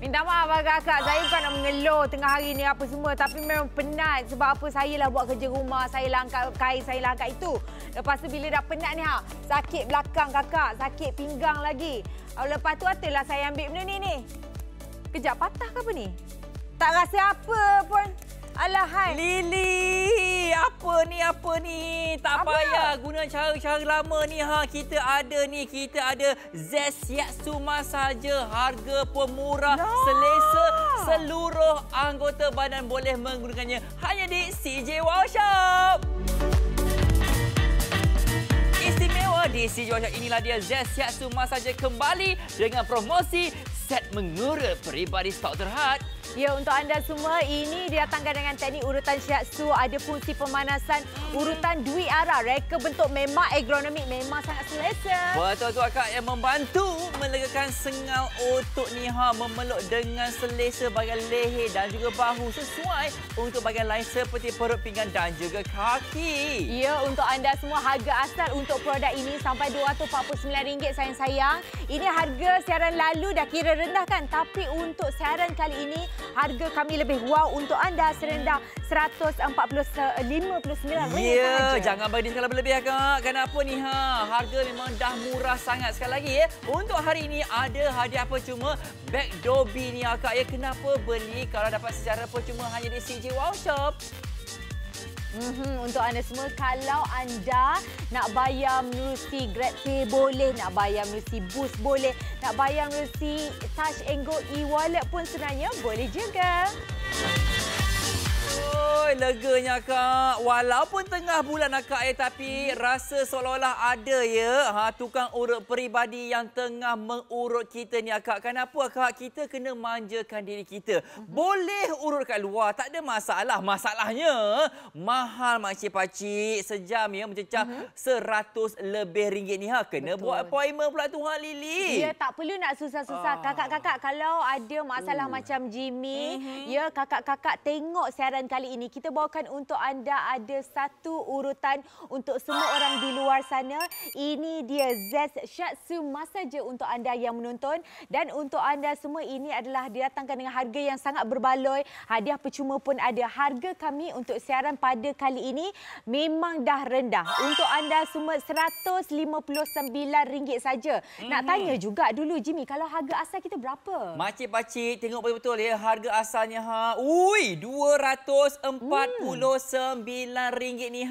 Minta maaf agak-agak. Saya bukan nak mengeluh tengah hari ni apa semua. Tapi memang penat. Sebab apa, saya lah buat kerja rumah. Saya lah angkat kain, saya lah angkat itu. Lepas tu bila dah penat ni, sakit belakang kakak. Sakit pinggang lagi. Lepas tu atulah saya ambil benda ni. Kejap, patah ke apa ni? Tak rasa apa pun. Alahai. Lily, apa ni? Tak payah guna cara-cara lama ni. Kita ada Zest Shiatsu Masaja. Harga pun murah, selesa, seluruh anggota badan boleh menggunakannya hanya di CJ Wow Shop. Istimewa di CJ Wow Shop inilah dia, Zest Shiatsu Masaja kembali dengan promosi set mengurut peribadi stok terhad. Ya, untuk anda semua, ini didatangkan dengan teknik urutan shiatsu. Ada fungsi pemanasan, urutan dui arah. Reka bentuk memang ergonomik, memang sangat selesa. Betul tu akak, yang membantu melegakan sengal otot ni. Memeluk dengan selesa bahagian leher dan juga bahu. Sesuai untuk bahagian lain seperti perut, pinggang dan juga kaki. Ya, untuk anda semua, harga asal untuk produk ini sampai RM249 sayang-sayang. Ini harga siaran lalu dah kira rendah kan? Tapi untuk siaran kali ini, harga kami lebih wow untuk anda serendah RM159 sahaja. Ya, jangan bagi diskaun berlebih akak. Kenapa ni? Harga memang dah murah sangat. Sekali lagi untuk hari ini ada hadiah percuma beg Dobby ni akak. Kenapa beli kalau dapat secara percuma hanya di CJ Wow Shop? Untuk anda semua, kalau anda nak bayar menerusi GrabPay boleh, nak bayar menerusi Boost boleh, nak bayar menerusi Touch and Go e-wallet pun sebenarnya boleh juga. Oi, leganya akak. Walaupun tengah bulan akak tapi rasa seolah-olah ada tukang urut peribadi yang tengah mengurut kita ni akak. Kenapa akak? Kita kena manjakan diri kita. Boleh urut kat luar, tak ada masalah. Masalahnya mahal makcik-pakcik. Sejam mencecah RM100 lebih ni. Kena buat appointment pula tu Lily. Ya, tak perlu nak susah-susah. Kakak-kakak kalau ada masalah macam Jimmy, kakak-kakak tengok siaran kali ini, kita bawakan untuk anda ada satu urutan untuk semua orang di luar sana. Ini dia Zest Shiatsu Masaja untuk anda yang menonton, dan untuk anda semua ini adalah didatangkan dengan harga yang sangat berbaloi. Hadiah percuma pun ada. Harga kami untuk siaran pada kali ini memang dah rendah. Untuk anda semua RM159 saja. Nak tanya juga dulu Jimmy, kalau harga asal kita berapa? Makcik-pakcik tengok betul-betul harga asalnya RM249 ni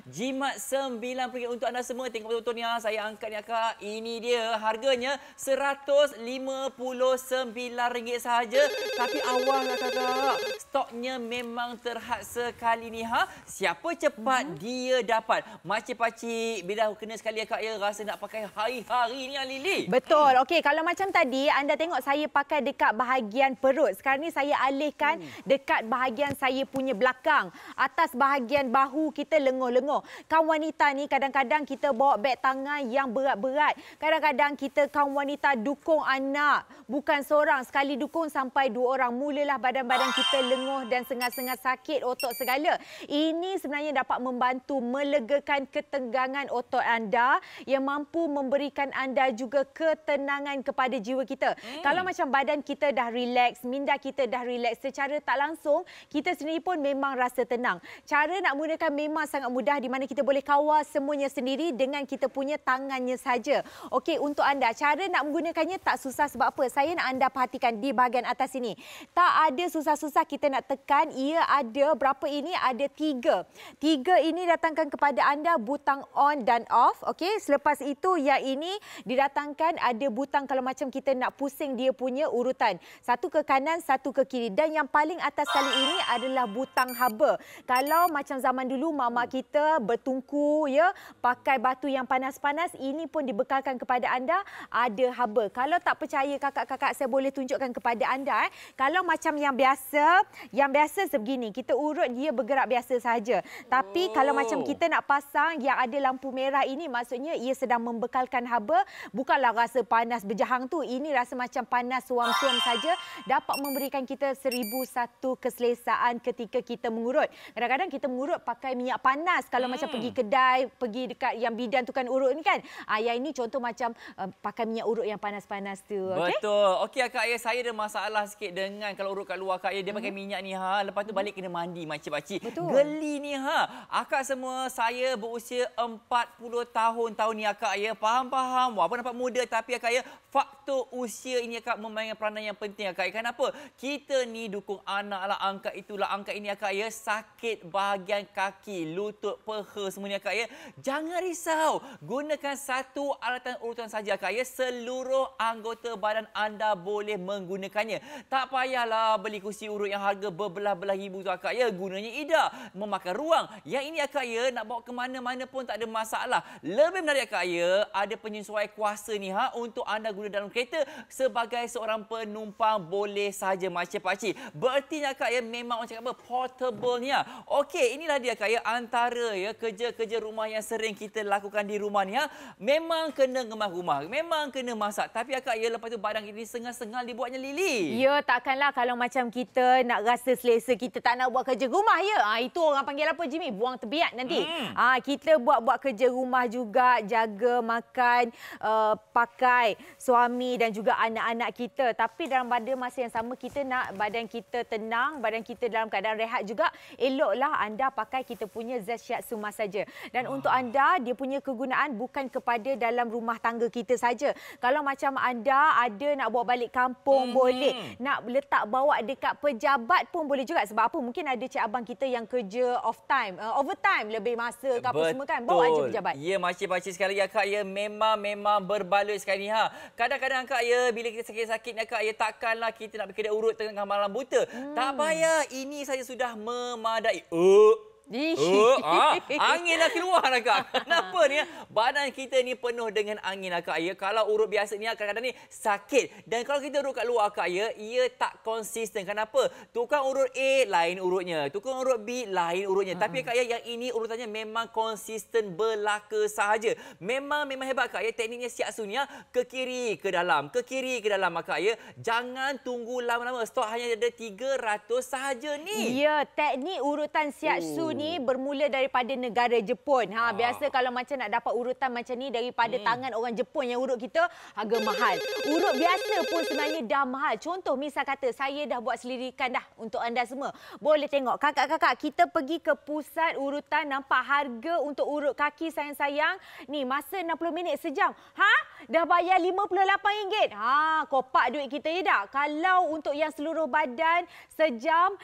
jimat RM90 untuk anda semua. Tengok betul-betul ni saya angkat ni akak. Ini dia harganya RM159 sahaja. Tapi awallah kakak, stoknya memang terhad sekali ni Siapa cepat dia dapat. Makcik-pakcik bila kena sekali akak rasa nak pakai hari-hari ni Lily. Betul. Okey, kalau macam tadi anda tengok saya pakai dekat bahagian perut. Sekarang ni saya alihkan dekat bahagian saya punya belakang. Atas bahagian bahu kita lenguh-lenguh. Kaum wanita ni kadang-kadang kita bawa beg tangan yang berat-berat. Kadang-kadang kita kaum wanita dukung anak. Bukan seorang, sekali dukung sampai 2 orang. Mulalah badan-badan kita lenguh dan sengat-sengat sakit otot segala. Ini sebenarnya dapat membantu melegakan ketegangan otot anda yang mampu memberikan anda juga ketenangan kepada jiwa kita. Kalau macam badan kita dah relax, minda kita dah relax, secara tak langsung kita sendiri pun memang rasa tenang. Cara nak menggunakan memang sangat mudah, di mana kita boleh kawal semuanya sendiri dengan kita punya tangannya saja. Okey, untuk anda cara nak menggunakannya tak susah. Sebab apa? Saya nak anda perhatikan di bahagian atas ini. Tak ada susah-susah kita nak tekan. Ia ada berapa ini? Ada 3. 3 ini datangkan kepada anda butang on dan off. Okey, selepas itu yang ini didatangkan ada butang kalau macam kita nak pusing dia punya urutan. Satu ke kanan, satu ke kiri. Dan yang paling atas kali ini adalah butang haba. Kalau macam zaman dulu mama kita bertungku pakai batu yang panas-panas, ini pun dibekalkan kepada anda ada haba. Kalau tak percaya kakak-kakak, saya boleh tunjukkan kepada anda. Kalau macam yang biasa sebegini, kita urut dia bergerak biasa saja. Tapi kalau macam kita nak pasang yang ada lampu merah ini, maksudnya ia sedang membekalkan haba. Bukanlah rasa panas berjahang tu. Ini rasa macam panas suam-suam saja. Dapat memberikan kita 1001 keselesaan ketika kita kita mengurut. Kadang-kadang kita mengurut pakai minyak panas kalau macam pergi kedai, pergi dekat yang bidan tukang urut ni kan. Yang ini contoh macam pakai minyak urut yang panas-panas tu. Okay? Betul. Okey Kak Ayah, saya ada masalah sikit dengan kalau urut kat luar Kak Ayah, dia pakai minyak ni lepas tu balik kena mandi makcik-makcik. Geli ni Akak semua saya berusia 40 tahun ni Kak Ayah. Faham. Walaupun nampak muda tapi Kak Ayah, faktor usia ini Kak memainkan peranan yang penting Kak Ayah. Kenapa? Kita ni dukung anak lah, angkat itulah, angkat ini Kak Ayah. Sakit bahagian kaki, lutut, peha semua ni Kak Ayah. Jangan risau. Gunakan satu alatan urutan saja Kak Ayah. Seluruh anggota badan anda boleh menggunakannya. Tak payahlah beli kursi urut yang harga berbelah-belah ribu tu Kak Ayah. Gunanya Ida memakan ruang. Yang ini Kak Ayah nak bawa ke mana-mana pun tak ada masalah. Lebih menarik Kak Ayah, ada penyesuaian kuasa ni untuk anda guna dalam kereta sebagai seorang penumpang boleh saja makcik-pakcik. Berartinya Kak Ayah memang orang cakap apa, portable ni. Okey, inilah dia Kak Ayah antara kerja-kerja rumah yang sering kita lakukan di rumah ni. Memang kena ngemas rumah, memang kena masak. Tapi Kak Ayah lepas tu badan ini sengal-sengal dibuatnya Lily. Ya, takkanlah kalau macam kita nak rasa selesa, kita tak nak buat kerja rumah itu orang panggil apa Jimmy? Buang tebiat nanti. Kita buat kerja rumah juga, jaga makan, pakai suami dan juga anak-anak kita. Tapi dalam pada masa yang sama kita nak badan kita tenang, badan kita dalam keadaan rehat juga. Eloklah anda pakai kita punya Zest Shiatsu Massage. Dan untuk anda, dia punya kegunaan bukan kepada dalam rumah tangga kita saja. Kalau macam anda ada nak bawa balik kampung boleh, nak letak bawa dekat pejabat pun boleh juga. Sebab apa? Mungkin ada cik abang kita yang kerja off time, overtime, lebih masa ke apa semua kan. Bawa aja pejabat. Ya, makcik-makcik sekali Kak Ayah, memang berbaloi sekali Kadang-kadang Kak Ayah bila kita sakit-sakit ni Kak Ayah, takkanlah kita nak pergi kedai urut tengah malam buta. Tak payah, ini saja sudah memadai. Angin dah keluar Kak. Kenapa ni? Badan kita ni penuh dengan angin Kak Ayah. Kalau urut biasa ni kadang-kadang ni sakit. Dan kalau kita urut kat luar Kak Ayah, ia tak konsisten. Kenapa? Tukang urut A lain urutnya, tukang urut B lain urutnya. Tapi Kak Ayah, yang ini urutannya memang konsisten belaka sahaja. Memang hebat Kak Ayah. Tekniknya Shiatsu ni ke kiri ke dalam, ke kiri ke dalam Kak Ayah. Jangan tunggu lama-lama. Stok hanya ada 300 sahaja ni. Ya, teknik urutan Shiatsu ni bermula daripada negara Jepun. Biasa kalau macam nak dapat urutan macam ni daripada tangan orang Jepun yang urut kita, harga mahal. Urut biasa pun sebenarnya dah mahal. Contoh misal kata saya dah buat selirikan dah untuk anda semua. Boleh tengok kakak-kakak, kita pergi ke pusat urutan, nampak harga untuk urut kaki sayang-sayang. Ni masa 60 minit sejam. Dah bayar RM58. Kopak duit kita tak? Kalau untuk yang seluruh badan sejam,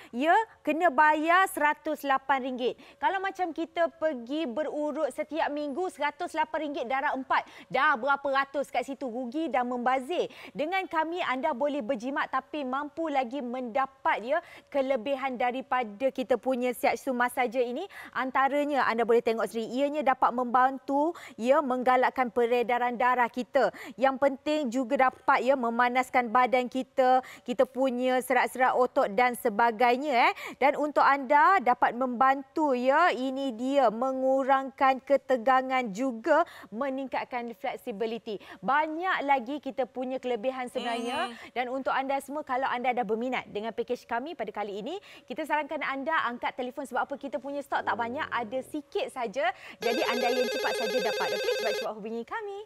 kena bayar RM108. Kalau macam kita pergi berurut setiap minggu, RM108 darab 4. Dah berapa ratus kat situ, rugi dan membazir. Dengan kami anda boleh berjimat tapi mampu lagi mendapat kelebihan daripada kita punya Shiatsu Massage ini. Antaranya anda boleh tengok sendiri, ianya dapat membantu menggalakkan peredaran darah kita. Yang penting juga dapat memanaskan badan kita, kita punya serat-serat otot dan sebagainya. Dan untuk anda dapat membantu ini dia mengurangkan ketegangan juga meningkatkan flexibility. Banyak lagi kita punya kelebihan sebenarnya. Dan untuk anda semua, kalau anda dah berminat dengan package kami pada kali ini, kita sarankan anda angkat telefon sebab apa, kita punya stok tak banyak, ada sikit saja. Jadi anda yang cepat saja dapat. Okey, cepat-cepat hubungi kami.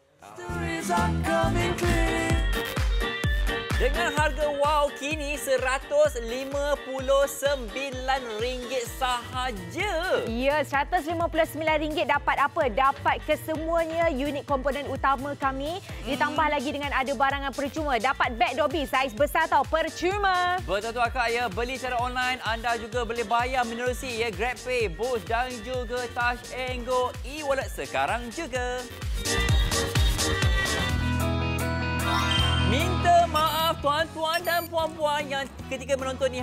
Dengan harga wow kini RM159 sahaja. Ya, RM159 dapat apa? Dapat kesemuanya unit komponen utama kami. Ditambah lagi dengan ada barangan percuma. Dapat beg Dobby saiz besar tau, percuma. Betul tu Kak ya. Beli secara online, anda juga boleh bayar menerusi GrabPay, Boost dan juga Touch and Go e-wallet sekarang juga. Minta maaf tuan-tuan dan puan-puan yang ketika menonton ni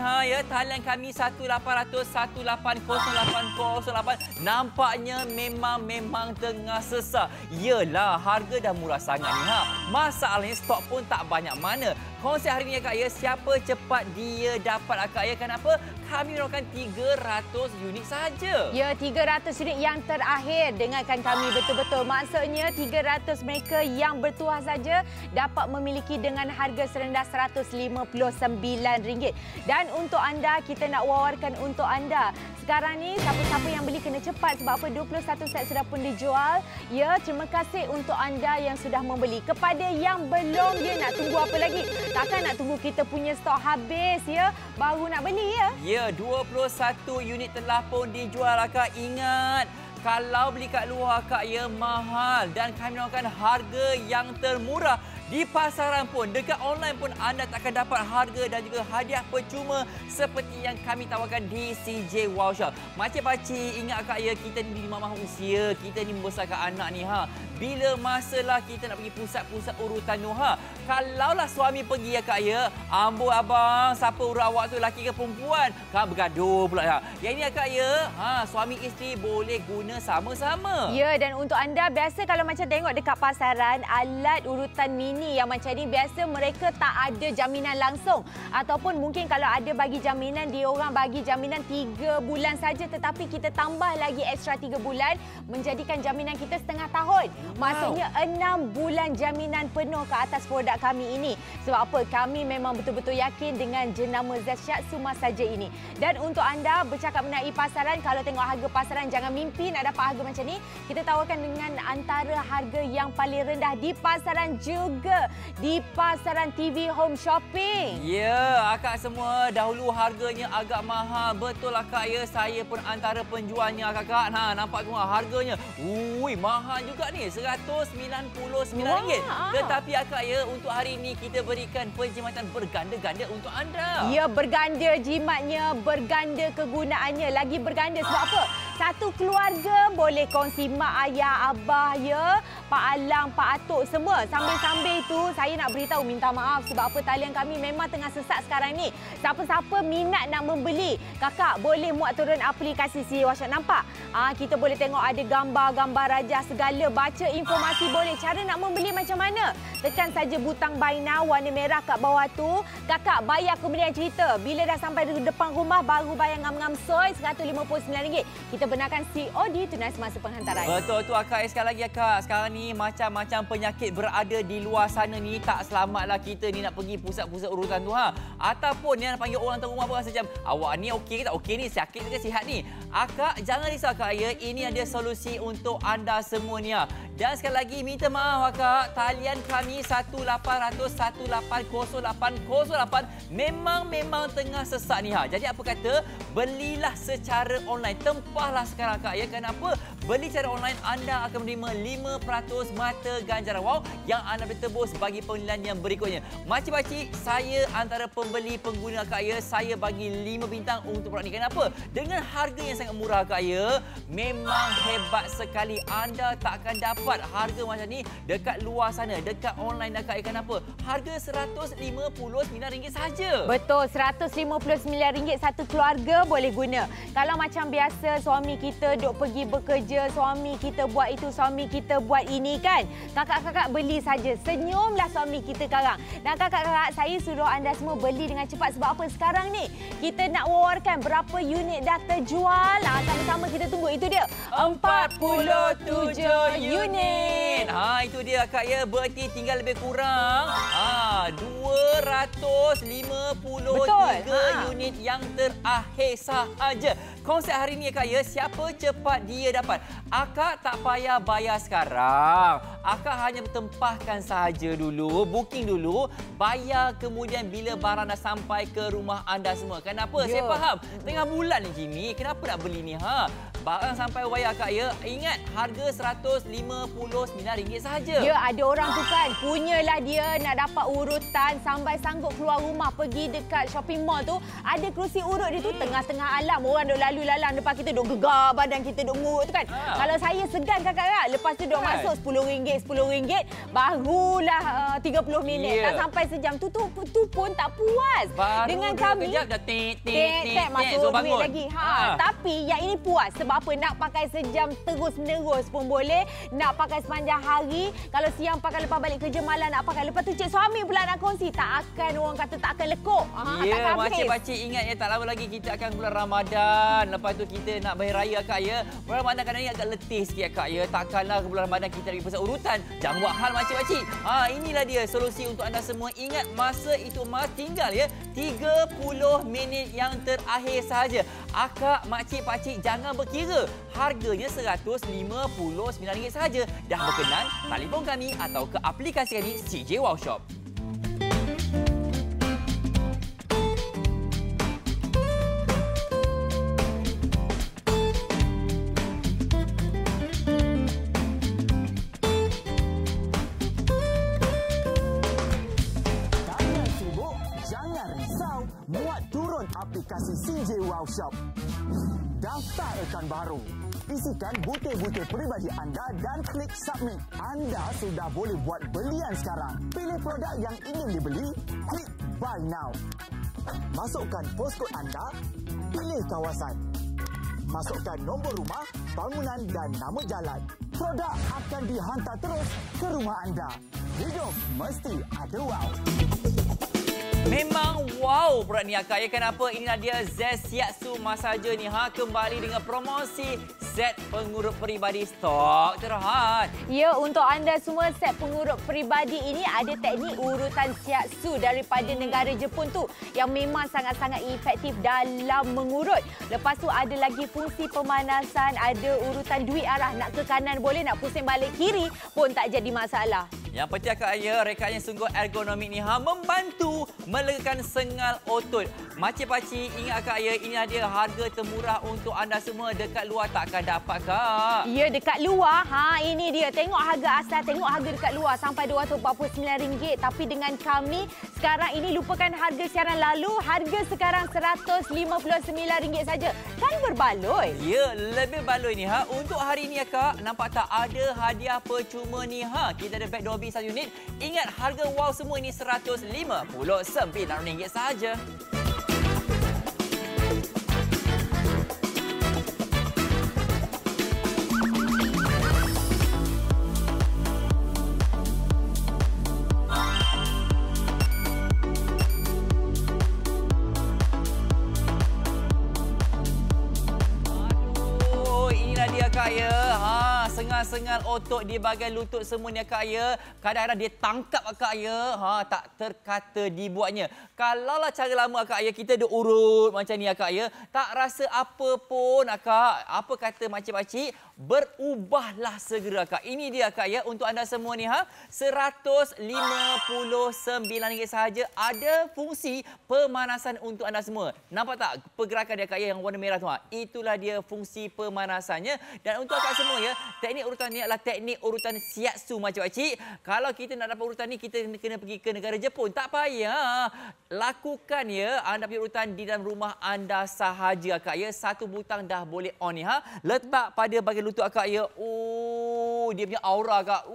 talian kami 1800 180808 nampaknya memang tengah sesak. Yelah, harga dah murah sangat ni Masalahnya stok pun tak banyak mana. Konsep hari ni Kak ya, siapa cepat dia dapat Kak ya. Kenapa? kami menawarkan 300 unit sahaja. Ya, 300 unit yang terakhir. Dengarkan kami betul-betul. Maksudnya 300 mereka yang bertuah saja dapat memiliki dengan harga serendah RM159. Dan untuk anda, kita nak wawarkan untuk anda. Sekarang ni, siapa-siapa yang beli kena cepat sebab apa 21 set sudah pun dijual. Ya, terima kasih untuk anda yang sudah membeli. Kepada yang belum, dia nak tunggu apa lagi? Takkan nak tunggu kita punya stok habis ya, baru nak beli ya? Ya, 21 unit telah pun dijual akak. Ingat, kalau beli kat luar akak ya mahal dan kami menawarkan harga yang termurah. Di pasaran pun, dekat online pun anda takkan dapat harga dan juga hadiah percuma seperti yang kami tawarkan di CJ Wow Shop. Macam pakcik, ingat akak ya, kita ni di mamah usia, kita ni membesarkan anak ni ha. Bila masalah kita nak pergi pusat-pusat urutan tu ha. Kalaulah suami pergi akak ya, amboi abang, siapa urut awak tu, laki ke perempuan? Kan bergaduh pula ha. Yang ini akak ya, suami isteri boleh guna sama-sama. Ya, dan untuk anda, biasa kalau macam tengok dekat pasaran, alat urutan mini yang macam ni biasa mereka tak ada jaminan langsung ataupun mungkin kalau ada bagi jaminan, dia orang bagi jaminan 3 bulan saja, tetapi kita tambah lagi ekstra 3 bulan menjadikan jaminan kita setengah tahun. Maksudnya 6 bulan jaminan penuh ke atas produk kami ini. Sebab apa? Kami memang betul-betul yakin dengan jenama Zat Syaksuma saja ini. Dan untuk anda bercakap mengenai pasaran, kalau tengok harga pasaran jangan mimpi nak dapat harga macam ni. Kita tawarkan dengan antara harga yang paling rendah di pasaran juga di pasaran TV Home Shopping. Ya, akak semua dahulu harganya agak mahal. Betul akak ya, saya pun antara penjualnya akak. Nampak semua harganya. Mahal juga ni, RM199. Tetapi akak ya, untuk hari ini kita berikan penjimatan berganda-ganda untuk anda. Ya, berganda jimatnya, berganda kegunaannya, lagi berganda sebab apa? Satu keluarga boleh kongsi mak, ayah, abah ya, Pak Alang, Pak Atuk semua. Sambil-sambil tu saya nak beritahu, minta maaf sebab apa talian kami memang tengah sesak sekarang ni. Siapa-siapa minat nak membeli, kakak boleh muat turun aplikasi CJ Wow Shop. Nampak? Kita boleh tengok ada gambar-gambar rajah segala, baca informasi boleh. Cara nak membeli macam mana? Tekan saja butang buy now warna merah kat bawah tu. Kakak bayar kemudian cerita. Bila dah sampai di depan rumah baru bayar ngam-ngam soy RM159. Kita benarkan COD tunai semasa penghantaran. Betul tu akak. Sekali lagi akak, sekarang ni macam-macam penyakit berada di luar sana ni. Tak selamatlah kita ni nak pergi pusat-pusat urutan tu ha. Ataupun yang panggil orang tu rumah pun rasa macam awak ni okey ke tak okey ni, sakit ke sihat ni. Akak jangan risau akak ya, ini ada solusi untuk anda semua ni ha. Dan sekali lagi minta maaf akak, talian kami 18080808 memang tengah sesak ni ha. Jadi apa kata, belilah secara online, tempahlah sekarang akak ya. Kenapa? Beli secara online anda akan menerima 5% mata ganjaran wow yang anda boleh tebus bagi pembelian yang berikutnya. Macam pakcik, saya antara pembeli pengguna akak ya, saya bagi 5 bintang untuk produk ni. Kenapa? Dengan harga yang sangat murah akak ya, memang hebat sekali. Anda tak akan dapat harga macam ni dekat luar sana, dekat online akak ya. Kenapa? Harga RM159 saja. Betul, RM159 satu keluarga boleh guna. Kalau macam biasa suami kita duk pergi bekerja, suami kita buat itu, suami kita buat ini kan. Kakak-kakak beli saja. Senyumlah suami kita sekarang. Dan kakak-kakak, saya suruh anda semua beli dengan cepat. Sebab apa sekarang ni? Kita nak wawarkan berapa unit dah terjual. Sama-sama kita tunggu. Itu dia. 47 unit. Itu dia kak ya. Berarti tinggal lebih kurang 253 unit yang terakhir sahaja. Konsep hari ni kak ya, siapa cepat dia dapat. Akak tak payah bayar sekarang. Akak hanya bertempahkan sahaja dulu, booking dulu, bayar kemudian bila barang dah sampai ke rumah anda semua. Kenapa? Ya. Saya faham. Tengah bulan ni Jimmy, kenapa nak beli ni ha? Barang sampai bayar kak ya. Ingat, harga RM159 sahaja. Ya, ada orang tu kan, punyalah dia nak dapat urutan sampai sanggup keluar rumah pergi dekat shopping mall tu. Ada kerusi urut dia tu tengah-tengah alam. Orang duk lalu lalang depan kita, duk gegar badan kita, duk ngurut tu kan. Kalau saya segan kakak-kakak, lepas tu duk masuk RM10, barulah 30 minit. Tak sampai sejam tu pun tak puas. Baru dengan kami. Kejap dah tek masuk duit lagi. Tapi yang ini puas. Sebab Sebab apa? Nak pakai sejam terus-menerus pun boleh. Nak pakai sepanjang hari. Kalau siang pakai lepas balik kerja, malam nak pakai. Lepas tu cik suami pula nak kongsi. Tak akan, orang kata tak akan lekuk. Ya, makcik-makcik ingat ya, tak lama lagi kita akan bulan Ramadan. Lepas tu kita nak berhari raya Kak ya. Bulan Ramadan kadang ni agak letih sikit Kak ya. Takkanlah ke bulan Ramadan kita lagi pasal urutan. Jangan buat hal makcik-makcik. Inilah dia solusi untuk anda semua. Ingat masa itu tinggal ya 30 minit yang terakhir sahaja. Akak, makcik, pakcik jangan berkira. Harganya RM159 sahaja. Dah berkenan, telefon kami atau ke aplikasi kami CJ Wow Shop. Muat turun aplikasi CJ Wow Shop. Daftar akaun baru. Isikan butir-butir peribadi anda dan klik submit. Anda sudah boleh buat belian sekarang. Pilih produk yang ingin dibeli, klik buy now. Masukkan postcode anda, pilih kawasan. Masukkan nombor rumah, bangunan dan nama jalan. Produk akan dihantar terus ke rumah anda. Hidup mesti ada wow. Memang wow produk ni Kak ya. Kenapa? Inilah dia Zest Shiatsu Masaja ni kembali dengan promosi set pengurut peribadi stok terhad. Ya, untuk anda semua set pengurut peribadi ini ada teknik urutan shiatsu daripada negara Jepun tu yang memang sangat-sangat efektif dalam mengurut. Lepas tu ada lagi fungsi pemanasan, ada urutan duit arah, nak ke kanan boleh, nak pusing balik kiri pun tak jadi masalah. Yang penting Kak ya, rekaan yang sungguh ergonomik ni membantu melegakan sengal otot. Makcik-pakcik ingat Kak ya, ini dia harga termurah untuk anda semua. Dekat luar takkan dapat Kak. Ya, dekat luar ini dia. Tengok harga asal, tengok harga dekat luar sampai RM249. Tapi dengan kami sekarang ini lupakan harga siaran lalu, harga sekarang RM159 saja. Kan berbaloi. Ya, lebih baloi ni Untuk hari ini Kak, nampak tak ada hadiah percuma ni Kita ada backdoor 1 unit. Ingat harga wow semua ini RM159 sahaja. Kak ya, sengal-sengal otot di bahagian lutut semua ni Kak ya. Kadang-kadang dia tangkap Kak ya, tak terkata dibuatnya. Kalaulah cara lama Kak ya, kita ada urut macam ni Kak ya, tak rasa apa pun Kak. Apa kata makcik-makcik, berubahlah segera Kak. Ini dia Kak ya, untuk anda semua ni RM159 sahaja. Ada fungsi pemanasan untuk anda semua. Nampak tak pergerakan dia Kak ya, yang warna merah tu itulah dia fungsi pemanasannya. Dan untuk akak semua ya, teknik urutan ni adalah teknik urutan shiatsu makcik-makcik. Kalau kita nak dapat urutan ni, kita kena pergi ke negara Jepun. Tak payah. Lakukan ya, anda pergi urutan di dalam rumah anda sahaja Kak ya. Satu butang dah boleh on ni Letak pada bahagian lutut Kak ya. Dia punya aura Kak.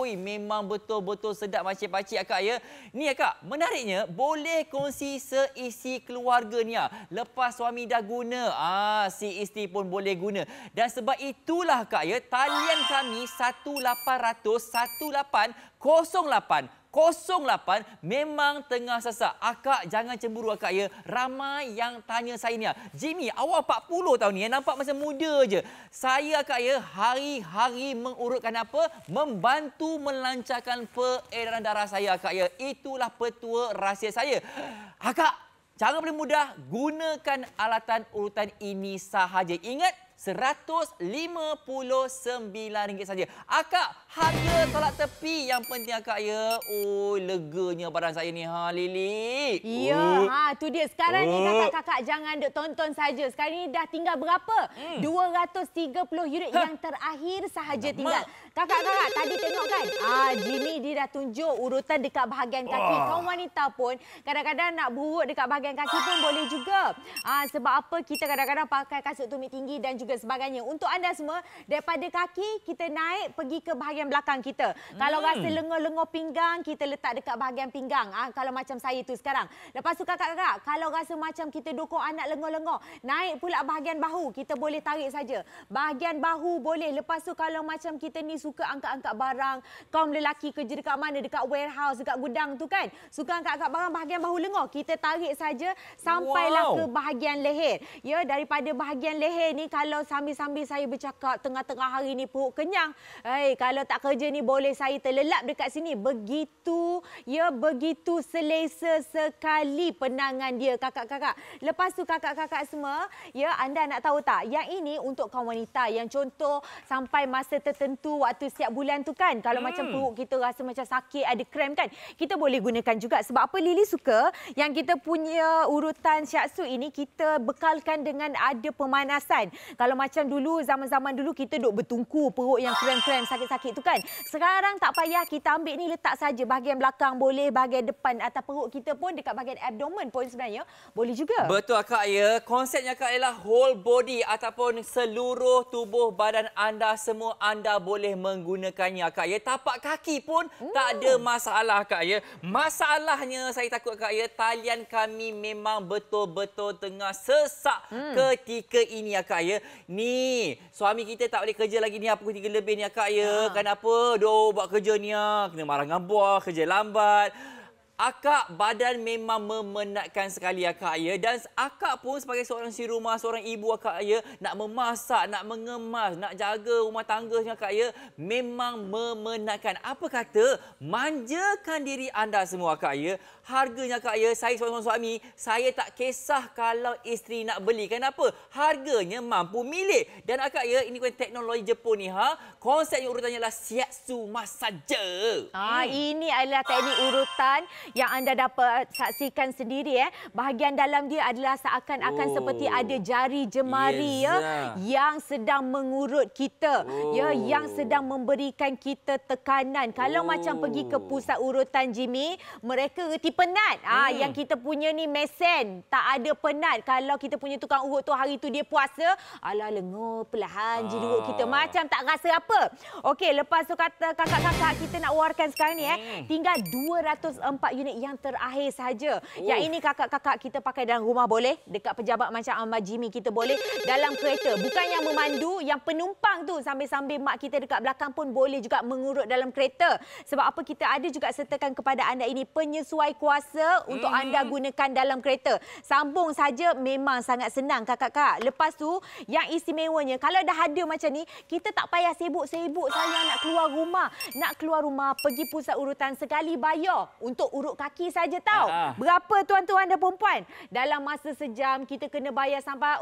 Memang betul-betul sedap makcik-pakcik Kak ya. Ni Kak, menariknya boleh kongsi seisi keluarga ni Lepas suami dah guna, si isteri pun boleh guna. Dan sebab itulah Kak ya, talian kami 1808 memang tengah sesak. Akak jangan cemburu Kak ya. Ramai yang tanya saya ni, Jimmy, awak 40 tahun ni nampak macam muda je. Saya Kak ya, hari-hari mengurutkan apa? Membantu melancarkan peredaran darah saya Kak ya. Itulah petua rahsia saya. Akak, cara paling mudah, gunakan alatan urutan ini sahaja. Ingat, RM159 saja. Akak, harga tolak tepi yang penting Akak ya. Leganya badan saya ni Lili. Ya, tu dia. Sekarang ni kakak-kakak jangan duk tonton saja. Sekarang ni dah tinggal berapa? 230 unit yang terakhir sahaja tinggal. Kakak-kakak tadi tengok kan? Jimmy dia dah tunjuk urutan dekat bahagian kaki. Kaum wanita pun kadang-kadang nak berurut dekat bahagian kaki pun boleh juga. Sebab apa? Kita kadang-kadang pakai kasut tumit tinggi dan juga juga sebagainya. Untuk anda semua, daripada kaki kita naik pergi ke bahagian belakang kita. Kalau rasa lengur-lengur pinggang, kita letak dekat bahagian pinggang. Kalau macam saya tu sekarang. Lepas tu kakak-kakak, kalau rasa macam kita dukung anak lengur-lengur, naik pula bahagian bahu, kita boleh tarik saja. Bahagian bahu boleh. Lepas tu kalau macam kita ni suka angkat-angkat barang, kaum lelaki kerja dekat mana, dekat warehouse, dekat gudang tu kan, suka angkat-angkat barang bahagian bahu lengur, kita tarik saja sampailah ke bahagian leher. Ya, daripada bahagian leher ni, kalau sambil-sambil saya bercakap tengah-tengah hari ni perut kenyang, kalau tak kerja ni boleh saya terlelap dekat sini. Begitu, ya, begitu selesa sekali penangan dia kakak-kakak. Lepas tu kakak-kakak semua, ya, anda nak tahu tak, yang ini untuk kaum wanita yang contoh sampai masa tertentu waktu setiap bulan tu kan, kalau macam perut kita rasa macam sakit, ada krem kan, kita boleh gunakan juga. Sebab apa Lily suka yang kita punya urutan shiatsu ini kita bekalkan dengan ada pemanasan. Kalau macam dulu, zaman-zaman dulu kita duk bertungku, perut yang krem-krem sakit-sakit tu kan. Sekarang tak payah, kita ambil ni letak saja bahagian belakang boleh, bahagian depan atau perut kita pun dekat bahagian abdomen pun sebenarnya boleh juga. Betul Kak, ya. Konsepnya Kak ialah whole body ataupun seluruh tubuh badan anda semua anda boleh menggunakannya Kak, ya. Tapak kaki pun tak ada masalah Kak, ya. Masalahnya saya takut Kak, ya, talian kami memang betul-betul tengah sesak ketika ini ya Kak, ya. Ni, suami kita tak boleh kerja lagi ni pukul 3 lebih ni ya Kak, ya. Kenapa? Dia buat kerja ni ya. Kena marah dengan bos, kerja lambat. Akak badan memang memenatkan sekali Akak, ya. Dan Akak pun sebagai seorang si rumah, seorang ibu Akak, ya, nak memasak, nak mengemas, nak jaga rumah tangga Akak, ya, memang memenatkan. Apa kata? Manjakan diri anda semua Akak, ya. Harganya Akak, ya, saya seorang suami, saya tak kisah kalau isteri nak beli. Kenapa? Harganya mampu milik. Dan Akak, ya, ini bukan teknologi Jepun ni ha. Konsepnya urutannya adalah shiatsu masaja. Ini adalah teknik urutan yang anda dapat saksikan sendiri. Bahagian dalam dia adalah seakan-akan seperti ada jari jemari yang sedang mengurut kita, ya, yang sedang memberikan kita tekanan. Kalau macam pergi ke pusat urutan Jimmy, mereka reti penat. Yang kita punya ni mesen, tak ada penat. Kalau kita punya tukang urut tu hari tu dia puasa, alah lengur perlahan je urut kita, macam tak rasa apa. Okey, lepas tu kata kakak-kakak kita nak warkan sekarang ni, tinggal 204 unit yang terakhir sahaja. Yang ini kakak-kakak kita pakai dalam rumah boleh, dekat pejabat macam Ahmad Jimmy kita boleh, dalam kereta. Bukan yang memandu, yang penumpang tu sambil-sambil mak kita dekat belakang pun boleh juga mengurut dalam kereta. Sebab apa, kita ada juga sertakan kepada anda ini penyesuai kuasa untuk anda gunakan dalam kereta. Sambung saja, memang sangat senang kakak-kakak. Lepas tu, yang istimewanya, kalau dah ada macam ni, kita tak payah sibuk-sibuk sayang nak keluar rumah. Nak keluar rumah, pergi pusat urutan, sekali bayar untuk urut kaki saja tahu. Berapa tuan-tuan dan perempuan? Dalam masa sejam kita kena bayar sampai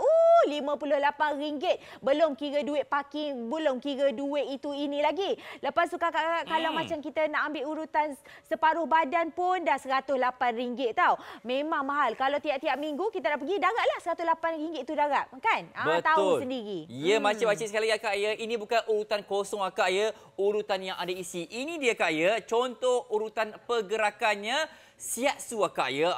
RM58. Belum kira duit parking, belum kira duit itu ini lagi. Lepas tu kakak-kakak kalau macam kita nak ambil urutan separuh badan pun dah RM108 tahu. Memang mahal. Kalau tiap-tiap minggu kita nak pergi, daratlah RM108 itu darat. Kan? Tahu sendiri. Ya, macam-macam sekali ya Kak, ya. Ini bukan urutan kosong Kak, ya. Urutan yang ada isi. Ini dia Kak, ya. Contoh urutan pergerakannya. Shiatsu Kak, ya.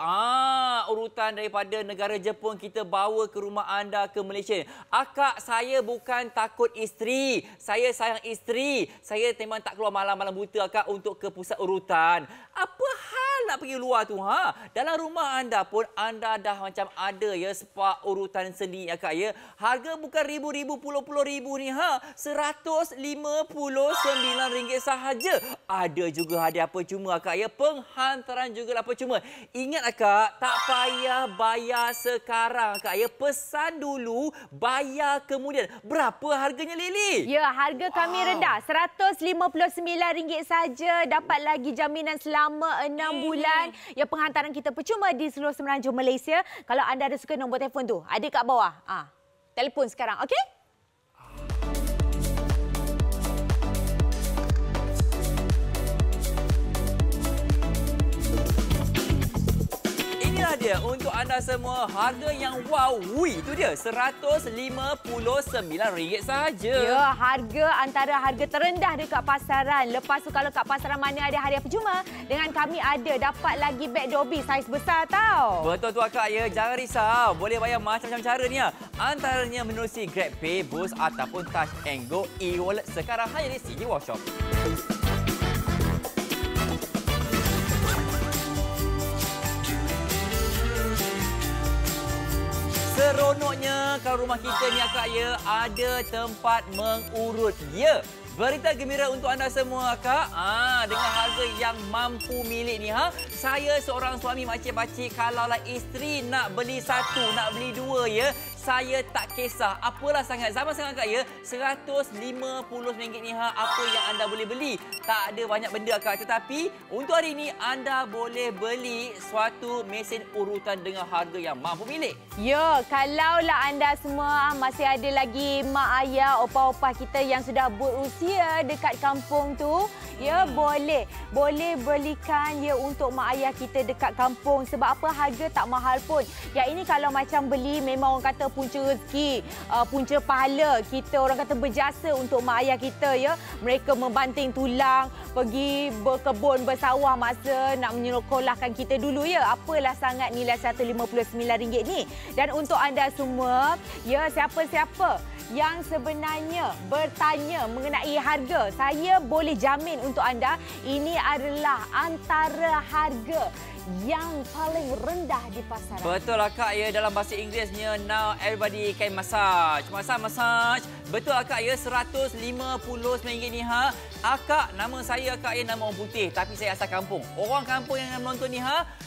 Urutan daripada negara Jepun kita bawa ke rumah anda ke Malaysia. Akak, saya bukan takut isteri. Saya sayang isteri. Saya memang tak keluar malam-malam buta Akak untuk ke pusat urutan. Apa hal nak pergi luar tu ha? Dalam rumah anda pun anda dah macam ada ya spa urutan sendiri Akak, ya. Harga bukan ribu-ribu, puluh-puluh ribu ni ha. RM159 sahaja. Ada juga hadiah percuma Akak, ya. Penghantaran juga apa cuma. Ingat Akak, tak payah bayar sekarang Akak, ya. Pesan dulu, bayar kemudian. Berapa harganya Lily? Ya, harga kami rendah. RM159 saja. Dapat lagi jaminan selama 6 bulan. Ya, penghantaran kita percuma di seluruh Semenanjung Malaysia. Kalau anda ada suka, nombor telefon tu ada kat bawah. Telefon sekarang, okey? dia untuk anda semua harga yang wow. Wui, itu dia RM159 sahaja. Ya, harga antara harga terendah dekat pasaran. Lepas tu kalau kat pasaran mana ada hadiah percuma, dengan kami ada dapat lagi beg Dobby saiz besar tau. Betul tu akak ya, jangan risau. Boleh bayar macam-macam cara ni. Antaranya menerusi GrabPay, Boost ataupun Touch and Go e-wallet sekarang hanya di CJ Wow Shop. Seronoknya kalau rumah kita ni akak ya, ada tempat mengurut. Ya, berita gembira untuk anda semua akak. Dengan harga yang mampu milik ni saya seorang suami makcik-pakcik, kalaulah isteri nak beli satu, nak beli dua ya, saya tak kisah. Apalah sangat, zaman sekarang akak ya, RM150 ni apa yang anda boleh beli. Tak ada banyak benda akak, tetapi untuk hari ini anda boleh beli suatu mesin urutan dengan harga yang mampu milik. Ya, kalaulah anda semua masih ada lagi mak ayah, opah-opah kita yang sudah berusia dekat kampung tu, ya boleh belikan ya untuk mak ayah kita dekat kampung. Sebab apa, harga tak mahal pun. Yang ini kalau macam beli memang orang kata punca rezeki, punca pahala. Kita orang kata berjasa untuk mak ayah kita ya. Mereka membanting tulang, pergi berkebun, bersawah masa nak menyekolahkan kita dulu ya. Apalah sangat nilai RM159 ni. Dan untuk anda semua, ya siapa-siapa yang sebenarnya bertanya mengenai harga, saya boleh jamin untuk anda ini adalah antara harga yang paling rendah di pasaran. Betul lah kak ya, dalam bahasa Inggerisnya now everybody can massage. Massage. Betul lah kak ya, RM150 ni Akak, nama saya akak ya, nama orang putih tapi saya asal kampung. Orang kampung yang menonton ni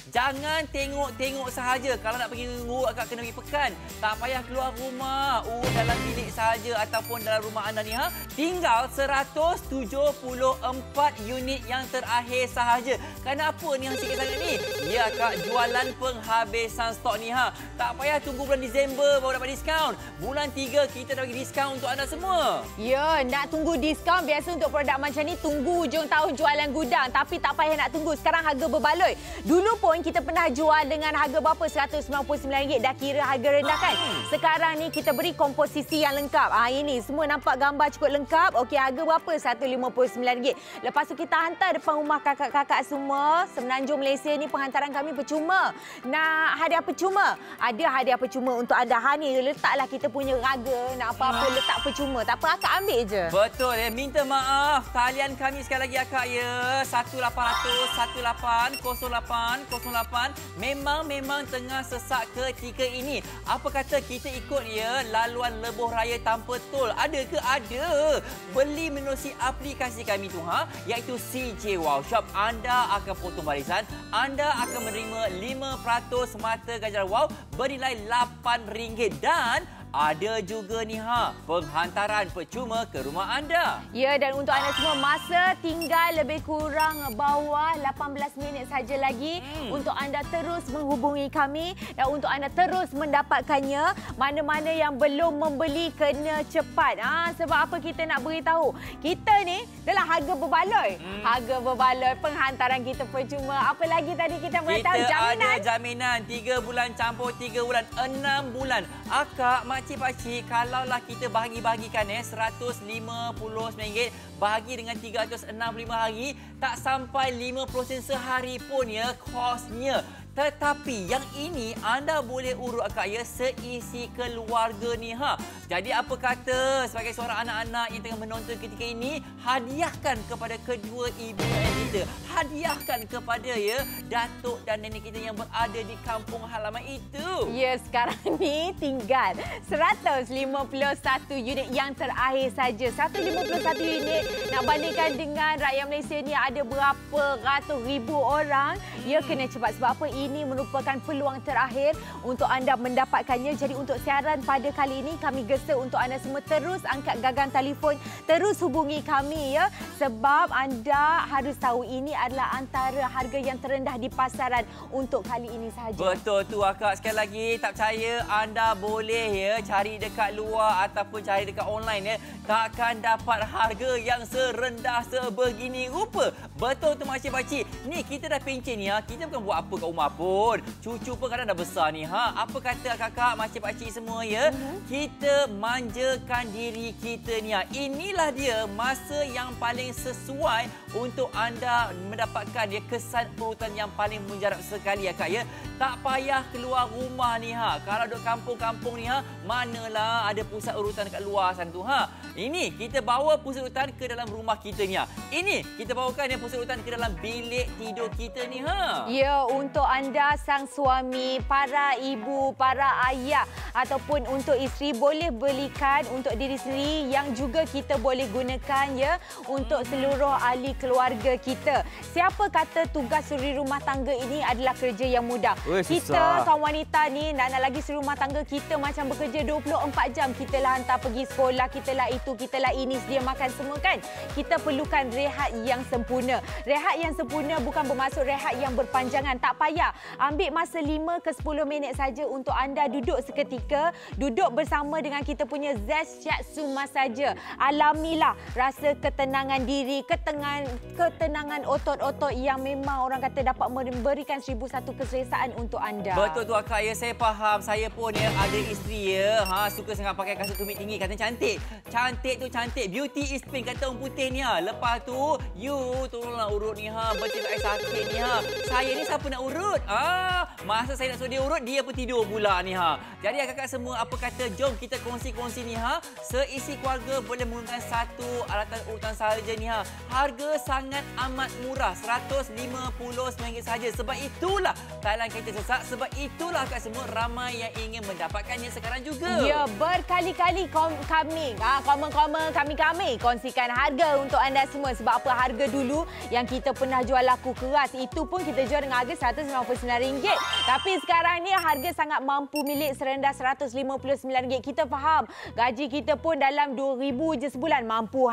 jangan tengok-tengok sahaja. Kalau nak pergi ngurut akak kena pergi pekan. Tak payah keluar rumah. Dalam bilik sahaja ataupun dalam rumah anda ni tinggal 174 unit yang terakhir sahaja. Kenapa ni sikit sangat ni? Ya kak, jualan penghabisan stok ni tak payah tunggu bulan Disember baru dapat diskaun. Bulan 3 kita dah bagi diskaun untuk anda semua. Ya, nak tunggu diskaun biasa untuk produk macam ni tunggu hujung tahun jualan gudang, tapi tak payah nak tunggu. Sekarang harga berbaloi. Dulu pun kita pernah jual dengan harga berapa? RM199, dah kira harga rendah kan? Sekarang ni kita beri komposisi yang lengkap. Ini semua nampak gambar cukup lengkap. Okey, harga berapa? RM159. Lepas tu kita hantar depan rumah kakak-kakak semua. Semenanjung Malaysia ni penghantaran kami percuma. Nak hadiah percuma? Ada hadiah percuma untuk anda. Ni letaklah kita punya raga. Nak apa-apa letak percuma. Tak apa, akak ambil je. Betul ya. Minta maaf. Talian kami sekali lagi akak ya. 1800 1808 0808. Memang tengah sesak ketika ini. Apa kata kita ikut ya laluan lebuh raya tanpa tol? Ada ke? Ada. Beli menerusi aplikasi kami tu iaitu CJ Wow Shop. Anda akan potong barisan. Anda akan menerima 5% mata ganjaran wow bernilai RM8 dan ada juga ni penghantaran percuma ke rumah anda. Ya, dan untuk anda semua masa tinggal lebih kurang bawah 18 minit saja lagi untuk anda terus menghubungi kami dan untuk anda terus mendapatkannya. Mana-mana yang belum membeli kena cepat. Sebab apa kita nak beritahu? Kita ni adalah harga berbaloi. Harga berbaloi, penghantaran kita percuma. Apa lagi tadi kita beritahu? Jaminan. Ada jaminan 3 bulan campur 3 bulan 6 bulan. Akak, makcik-pakcik, kalaulah kita bahagi-bahagikan RM150 bahagi dengan 365 hari, tak sampai 5% sehari pun ya kosnya. Tetapi yang ini anda boleh urut akak ya seisi keluarga ni Jadi apa kata sebagai seorang anak-anak yang tengah menonton ketika ini, hadiahkan kepada kedua ibu ayah kita. Hadiahkan kepada ya datuk dan nenek kita yang berada di kampung halaman itu. Ya, sekarang ni tinggal 151 unit yang terakhir saja. 151 unit nak bandingkan dengan rakyat Malaysia ni ada berapa ratus ribu orang. Ya, kena cepat sebab apa? Ini merupakan peluang terakhir untuk anda mendapatkannya. Jadi untuk siaran pada kali ini kami gesa untuk anda semua terus angkat gagang telefon, terus hubungi kami ya. Sebab anda harus tahu ini adalah antara harga yang terendah di pasaran untuk kali ini sahaja. Betul tu akak. Sekali lagi tak percaya, anda boleh ya cari dekat luar ataupun cari dekat online ya. Takkan dapat harga yang serendah sebegini rupa. Betul tu makcik-makcik. Ni kita dah pencen ya. Kita bukan buat apa kat rumah pun. Cucu pun kadang dah besar ni. Apa kata kakak, makcik, pakcik semua ya? Kita manjakan diri kita ni. Inilah dia masa yang paling sesuai untuk anda mendapatkan dia kesan urutan yang paling mujarab sekali ya kak ya. Tak payah keluar rumah ni Kalau duduk kampung-kampung ni manalah ada pusat urutan dekat luar sana tu Ini kita bawa pusat urutan ke dalam rumah kita ni Ini kita bawakan yang pusat urutan ke dalam bilik tidur kita ni Ya, untuk anda sang suami, para ibu, para ayah ataupun untuk isteri boleh belikan untuk diri sendiri yang juga kita boleh gunakan ya untuk seluruh ahli keluarga kita. Siapa kata tugas suri rumah tangga ini adalah kerja yang mudah? Kita kaum wanita ni nak lagi suri rumah tangga kita macam bekerja 24 jam. Kita lah hantar pergi sekolah, kita lah itu, kita lah ini, sedia makan semua kan. Kita perlukan rehat yang sempurna. Rehat yang sempurna bukan bermaksud rehat yang berpanjangan. Tak payah. Ambil masa 5 ke 10 minit saja untuk anda duduk seketika, duduk bersama dengan kita punya Zest Shiatsu Masaja. Alamilah rasa ketenangan diri, ketenangan otot-otot yang memang orang kata dapat memberikan 1001 keselesaan untuk anda. Betul tu akak ya, saya faham. Saya pun ya ada isteri ya, suka sangat pakai kasut tumit tinggi, katanya cantik. Cantik tu cantik. Beauty is pink kata orang putih ni Lepas tu, you tolonglah urut ni bercakap air sakit ni Saya ni siapa nak urut? Masa saya nak suruh dia urut, dia pun tidur pula ni Jadi kakak semua, apa kata jom kita kongsi-kongsi ni seisi keluarga boleh menggunakan satu alatan urutan sahaja ni Harga sangat amat murah, RM150 saja. Sebab itulah Thailand kita sesak. Sebab itulah kakak semua ramai yang ingin mendapatkannya sekarang juga. Ya, berkali-kali kami kongsikan harga untuk anda semua. Sebab apa, harga dulu yang kita pernah jual laku keras itu pun kita jual dengan harga RM199. Tapi sekarang ni harga sangat mampu milik serendah RM159. Kita faham gaji kita pun dalam RM2,000 je sebulan. Mampu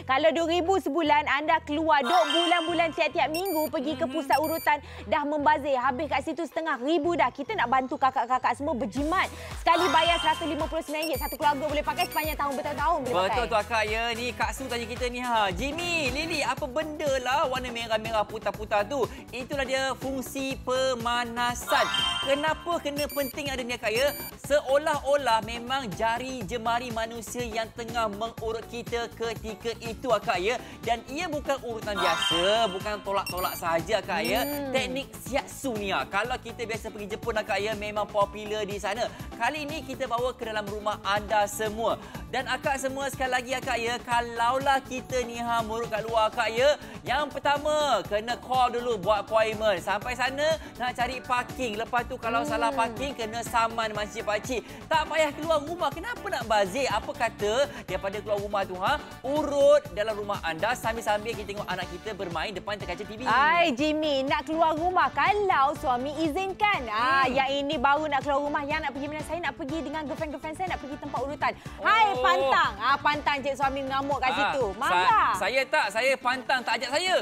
Kalau RM2,000 sebulan anda keluar duk bulan-bulan tiap-tiap minggu pergi ke pusat urutan dah membazir. Habis kat situ RM1,500 dah. Kita nak bantu kakak-kakak semua berjimat. Sekali bayar RM159 satu keluarga boleh pakai sepanjang tahun bertahun-tahun boleh pakai. Betul tu akak ya. Ni Kak Su tanya kita ni Jimmy, Lily, apa benda lah warna merah-merah putar-putar tu? Itulah dia fungsi pemanasan. Kenapa kena penting ada ni akak ya? Seolah-olah memang jari jemari manusia yang tengah mengurut kita ketika itu akak ya. Dan ia bukan urutan biasa, bukan tolak-tolak sahaja akak ya. Teknik shiatsu ni kalau kita biasa pergi Jepun akak ya, memang popular di sana. Kali ini kita bawa ke dalam rumah anda semua. Dan akak semua sekali lagi akak ya, kalaulah kita ni murut kat luar akak ya, yang pertama kena call dulu buat appointment. Sampai sana nak cari parking. Lepas tu kalau salah parking kena saman makcik pakcik. Tak payah keluar rumah. Kenapa nak bazir? Apa kata daripada keluar rumah tu urut dalam rumah anda sambil-sambil kita tengok anak kita bermain depan kaca TV. Jimmy, nak keluar rumah kalau suami izinkan. Yang ini baru nak keluar rumah. Yang nak pergi mana? Saya nak pergi dengan girlfriend saya nak pergi tempat urutan. Pantang. Pantang cik suami mengamuk kat situ. Marah. Saya pantang tak ajak saya.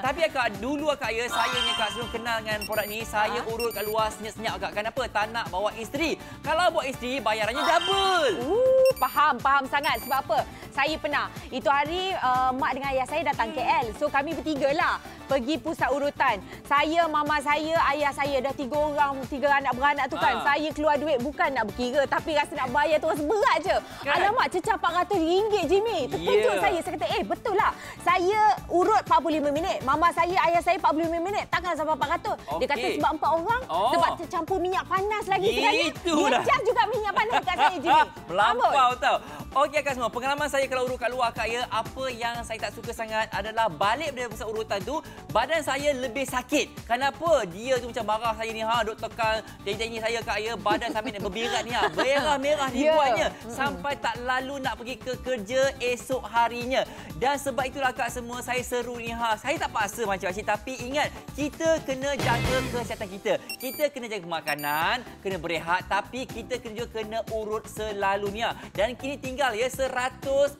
Tapi akak, dulu akak ya, saya ni akak sebelum kenal dengan produk ni, saya urut kat luar senyap-senyap akak. Kenapa? Tak nak bawa isteri. Kalau bawa isteri, bayarannya double. Faham sangat. Sebab apa? Saya pernah. Itu hari mak dengan ayah saya datang KL. So kami bertiga lah pergi pusat urutan. Saya, mama saya, ayah saya. Dah 3 orang, 3 anak beranak tu kan. Saya keluar duit bukan nak berkira. Tapi rasa nak bayar tu rasa berat je. Kan? Alamak, cecah RM400 Jimmy. Terkejut saya. Saya kata, betul lah. Saya urut 45 minit. Mama saya, ayah saya 45 minit. Takkan sampai 400. Dia kata sebab 4 orang. Sebab tercampur minyak panas lagi sekali. Dia charge juga minyak panas dekat saya Jimmy. Melampau tau. Okey akak semua, pengalaman saya kalau urut kat luar akak ya, apa yang saya tak suka sangat adalah balik dari pusat urutan tu, badan saya lebih sakit. Kenapa? Dia tu macam marah saya ni duk tekan janji saya kak ya, badan sampai nak berbirat ni merah-merah dibuatnya sampai tak lalu nak pergi ke kerja esok harinya. Dan sebab itulah kak semua saya seru ni saya tak paksa macam-macam, tapi ingat kita kena jaga kesihatan kita. Kita kena jaga makanan, kena berehat, tapi kita juga kena urut selalunya. Dan kini tinggal ya 119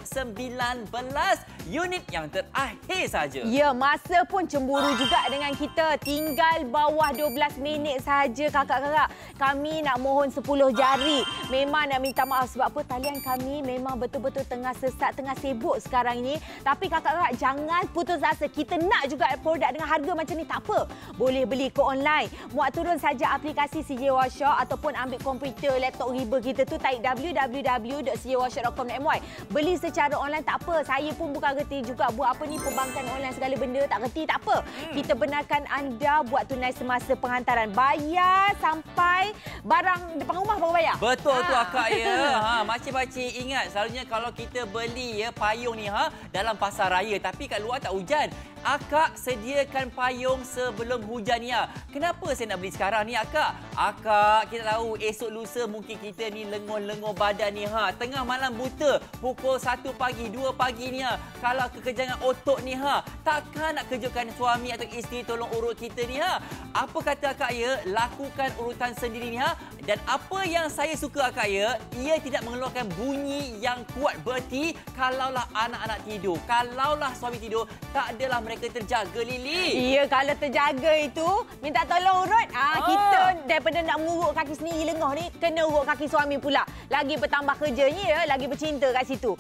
unit yang terakhir saja. Ya, masa pun cemburu juga dengan kita. Tinggal bawah 12 minit saja kakak-kakak. Kami nak mohon 10 jari. Memang nak minta maaf sebab apa, talian kami memang betul-betul tengah sesak, tengah sibuk sekarang ini. Tapi kakak-kakak jangan putus asa. Kita nak juga produk dengan harga macam ni, tak apa. Boleh beli ke online. Muat turun saja aplikasi CJ Workshop ataupun ambil komputer, laptop riba kita tu, tarik www.cjworkshop.com.my. Beli secara online tak apa. Saya pun bukan reti juga buat apa ni perbankan online segala benda, tak reti, tak apa. Kita benarkan anda buat tunai semasa penghantaran. Bayar sampai barang depan rumah baru bayar. Betul tu akak ya. Makcik-makcik ingat selalunya kalau kita beli ya payung ni dalam pasar raya tapi kat luar tak hujan. Akak sediakan payung sebelum hujan ni. Kenapa saya nak beli sekarang ni akak? Akak, kita tahu esok lusa mungkin kita ni lenguh-lenguh badan ni tengah malam buta pukul 1 pagi, 2 pagi ni kalau kekejangan otot ni takkan nak kejutkan suami atau isteri tolong urut kita ni Apa kata akak ya? Lakukan urutan sendiri ni dan apa yang saya suka akak ya, ia tidak mengeluarkan bunyi yang kuat. Berarti kalaulah anak-anak tidur, kalaulah suami tidur, tak adalah mereka terjaga, Lily. Ya, kalau terjaga itu minta tolong urut. Kita daripada nak mengurut kaki sendiri lengoh ni, kena urut kaki suami pula. Lagi bertambah kerjanya ya, lagi bercinta kat situ.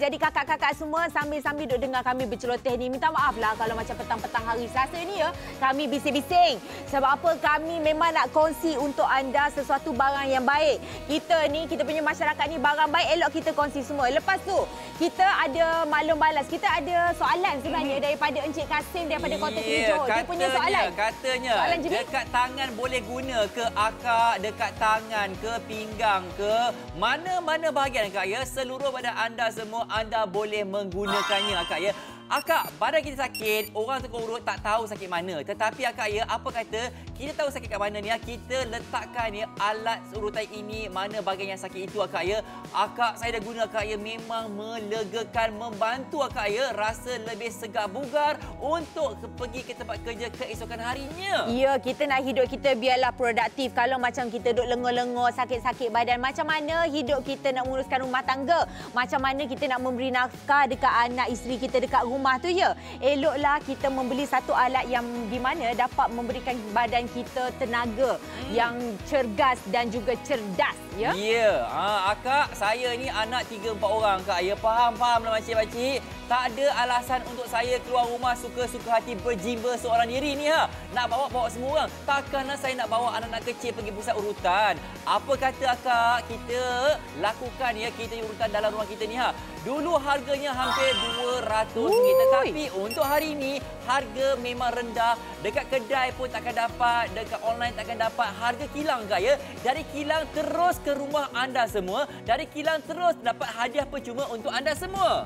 Jadi kakak-kakak semua sambil-sambil duk dengar kami berceloteh ni, minta maaf lah kalau macam petang-petang hari Selasa ni ya, kami bising-bising. Sebab apa? Kami memang nak kongsi untuk anda sesuatu barang yang baik. Kita punya masyarakat ni barang baik, elok kita kongsi semua. Lepas tu, kita ada maklum balas. Kita ada soalan sebenarnya daripada Encik Kasim daripada Kota Terujuh. Dia punya soalan. Katanya, soalan dekat tangan boleh guna ke akak? Dekat tangan ke pinggang ke? Mana-mana bahagian akak ya? Seluruh badan anda semua anda boleh menggunakannya akak ya. Akak, badan kita sakit, orang tukang urut tak tahu sakit mana. Tetapi akak ya, apa kata, kita tahu sakit kat mana ni, kita letakkan ya alat urutan ini mana bahagian yang sakit itu akak ya. Akak, saya dah guna akak ya, memang melegakan, membantu akak ya, rasa lebih segar bugar untuk pergi ke tempat kerja keesokan harinya. Ya, kita nak hidup kita biarlah produktif. Kalau macam kita duduk lengur-lengur, sakit-sakit badan, macam mana hidup kita nak menguruskan rumah tangga? Macam mana kita nak memberi nafkah dekat anak isteri kita dekat rumah tu ya. Eloklah kita membeli satu alat yang di mana dapat memberikan badan kita tenaga yang cergas dan juga cerdas ya. Ya, akak, saya ni anak 3-4 orang kak ya. Faham-fahamlah makcik-makcik. Tak ada alasan untuk saya keluar rumah suka-suka hati berjimba seorang diri ni Nak bawa semua orang. Takkanlah saya nak bawa anak-anak kecil pergi pusat urutan. Apa kata akak, kita lakukan ya kita urutan dalam rumah kita ni Dulu harganya hampir RM200. Tetapi untuk hari ini harga memang rendah. Dekat kedai pun takkan dapat, dekat online takkan dapat. Harga kilang kak ya. Dari kilang terus ke rumah anda semua. Dari kilang terus dapat hadiah percuma untuk anda semua.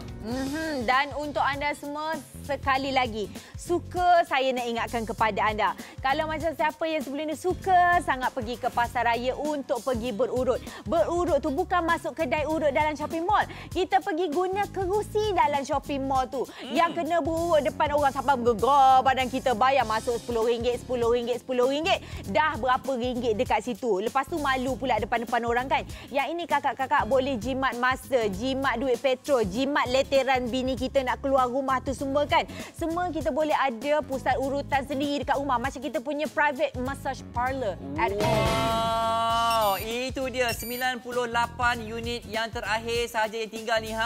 Dan untuk anda semua, sekali lagi, suka saya nak ingatkan kepada anda. Kalau macam siapa yang sebelum ni suka sangat pergi ke pasar raya untuk pergi berurut. Berurut tu bukan masuk kedai urut dalam shopping mall. Kita pergi guna kerusi dalam shopping mall tu. Yang kena berurut depan orang sampai bergegar badan kita, bayar masuk RM10, RM10, RM10. Dah berapa ringgit dekat situ. Lepas tu malu pula depan-depan orang kan. Yang ini kakak-kakak boleh jimat masa, jimat duit petrol, jimat leteran bini kita nak keluar rumah tu semua kan. Semua kita boleh ada pusat urutan sendiri dekat rumah. Macam kita punya private massage parlour. Wow, itu dia 98 unit yang terakhir sahaja yang tinggal ni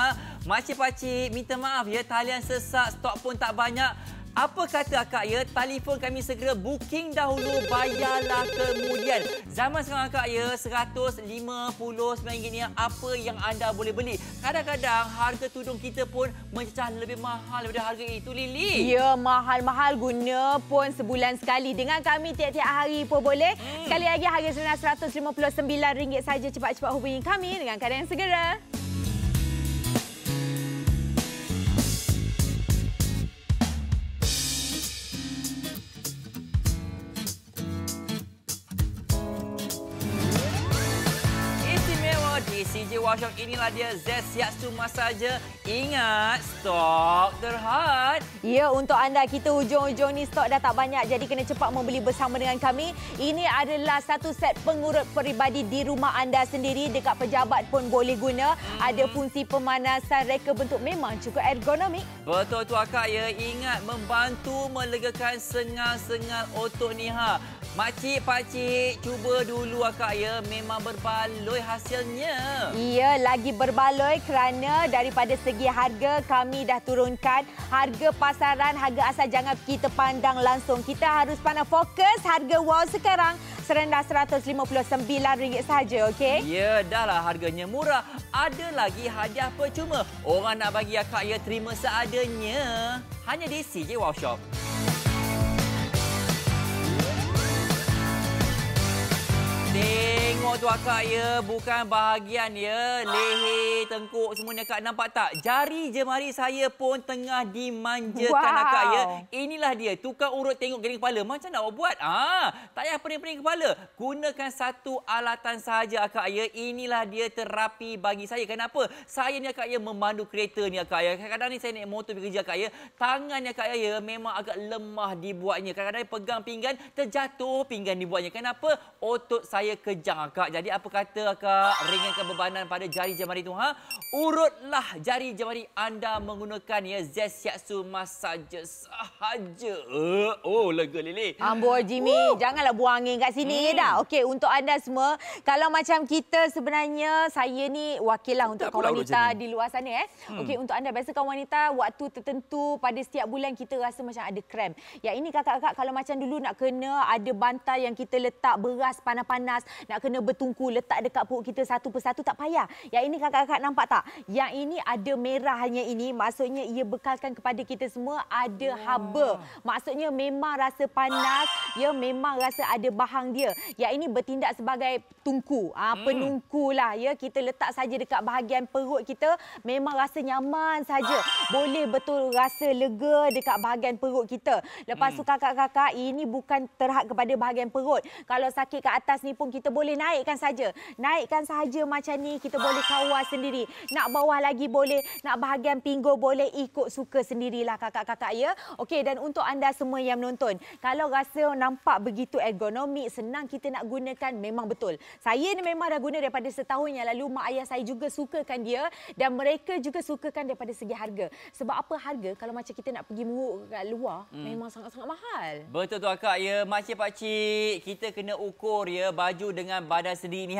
Makcik-pakcik, minta maaf ya, talian sesak, stok pun tak banyak. Apa kata akak ya, telefon kami segera, booking dahulu, bayarlah kemudian. Zaman sekarang akak ya, RM159 ni apa yang anda boleh beli. Kadang-kadang harga tudung kita pun mencecah lebih mahal daripada harga itu, Lily. Ya, mahal-mahal guna pun sebulan sekali. Dengan kami tiap-tiap hari pun boleh. Sekali lagi harga RM959 saja. Cepat-cepat hubungi kami dengan keadaan segera. CJ Workshop inilah dia Zesiatsu Masaja. Ingat, stok terhad. Ya, untuk anda kita hujung-hujung ni stok dah tak banyak. Jadi kena cepat membeli bersama dengan kami. Ini adalah satu set pengurut peribadi di rumah anda sendiri. Dekat pejabat pun boleh guna. Ada fungsi pemanasan, reka bentuk, memang cukup ergonomik. Betul tu akak ya. Ingat, membantu melegakan sengal-sengal otot ni Makcik, pakcik, cuba dulu akak ya. Memang berbaloi hasilnya. Ya, lagi berbaloi kerana daripada segi harga kami dah turunkan. Harga pasaran, harga asal jangan kita pandang langsung. Kita harus pandang fokus harga wow sekarang serendah RM159 sahaja, okey? Ya, dah lah harganya murah. Ada lagi hadiah percuma. Orang nak bagi akak ya, terima seadanya. Hanya di CJ Wow Shop. Tengok tu akak ya, bukan bahagian ya, leher, tengkuk semua ni akak nampak tak? Jari jemari saya pun tengah dimanjakan akak ya. Inilah dia, tukar urut tengok gering kepala. Macam nak awak buat? Tak payah pening-pening kepala. Gunakan satu alatan sahaja akak ya. Inilah dia terapi bagi saya. Kenapa? Saya ni akak ya memandu kereta ni akak ya. Kadang-kadang ni saya naik motor pergi kerja akak ya. Tangan ni akak ya memang agak lemah dibuatnya. Kadang-kadang pegang pinggan, terjatuh pinggan dibuatnya. Kenapa? Otot saya kejang akak. Jadi apa kata akak ringankan bebanan pada jari jemari tu urutlah jari jemari anda menggunakan ya Zest Shiatsu Massage sahaja. Oh, lega Lily. Amboi Jimmy, janganlah buang angin kat sini dah. Okey, untuk anda semua, kalau macam kita sebenarnya saya ni wakil lah untuk kaum wanita di luar sana Okey, untuk anda biasa kaum wanita waktu tertentu pada setiap bulan kita rasa macam ada krem. Yang ini kakak-kakak kalau macam dulu nak kena ada bantal yang kita letak beras panas-panas, nak kena bertungku letak dekat perut kita satu persatu tak payah. Yang ini kakak-kakak nampak tak? Yang ini ada merahnya ini, maksudnya ia bekalkan kepada kita semua ada haba. Maksudnya memang rasa panas, ya memang rasa ada bahang dia. Yang ini bertindak sebagai tungku, penungku lah ya. Kita letak saja dekat bahagian perut kita, memang rasa nyaman saja. Boleh betul rasa lega dekat bahagian perut kita. Lepas tu kakak-kakak, ini bukan terhad kepada bahagian perut. Kalau sakit kat atas ni pun kita boleh naikkan saja. Naikkan saja macam ni, kita boleh kawal sendiri. Nak bawah lagi boleh, nak bahagian pinggul boleh, ikut suka sendirilah kakak-kakak ya. Okey, dan untuk anda semua yang menonton, kalau rasa nampak begitu ergonomik, senang kita nak gunakan, memang betul. Saya ni memang dah guna daripada setahun yang lalu, mak ayah saya juga sukakan dia dan mereka juga sukakan daripada segi harga. Sebab apa harga kalau macam kita nak pergi muruk kat luar, memang sangat-sangat mahal. Betul tu akak ya, makcik pakcik, kita kena ukur ya baju dengan badan sendiri ni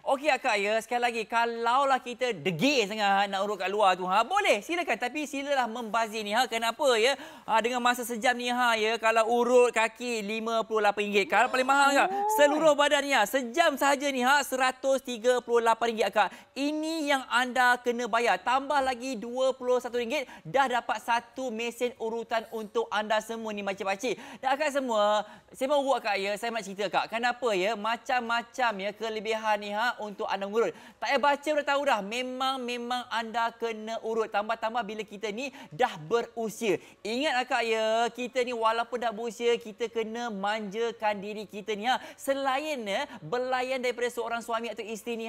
Okey akak ya, sekali lagi kalaulah kita degil sangat nak urut kat luar tu boleh silakan, tapi silalah membazir ni kenapa ya? Dengan masa sejam ni ya, kalau urut kaki RM58. Kalau paling mahal akak, seluruh badan ni sejam sahaja ni RM138 akak. Ini yang anda kena bayar. Tambah lagi RM21 dah dapat satu mesin urutan untuk anda semua ni makcik pakcik. Dan akak semua, saya mau urut akak ya, saya nak cerita akak. Kenapa ya? Macam-macam ya kelebihan ni untuk anda urut. Tak payah baca dah tahu dah. Memang anda kena urut. Tambah-tambah bila kita ni dah berusia. Ingat akak ya, kita ni walaupun dah berusia, kita kena manjakan diri kita ni Selain belayan daripada seorang suami atau isteri ni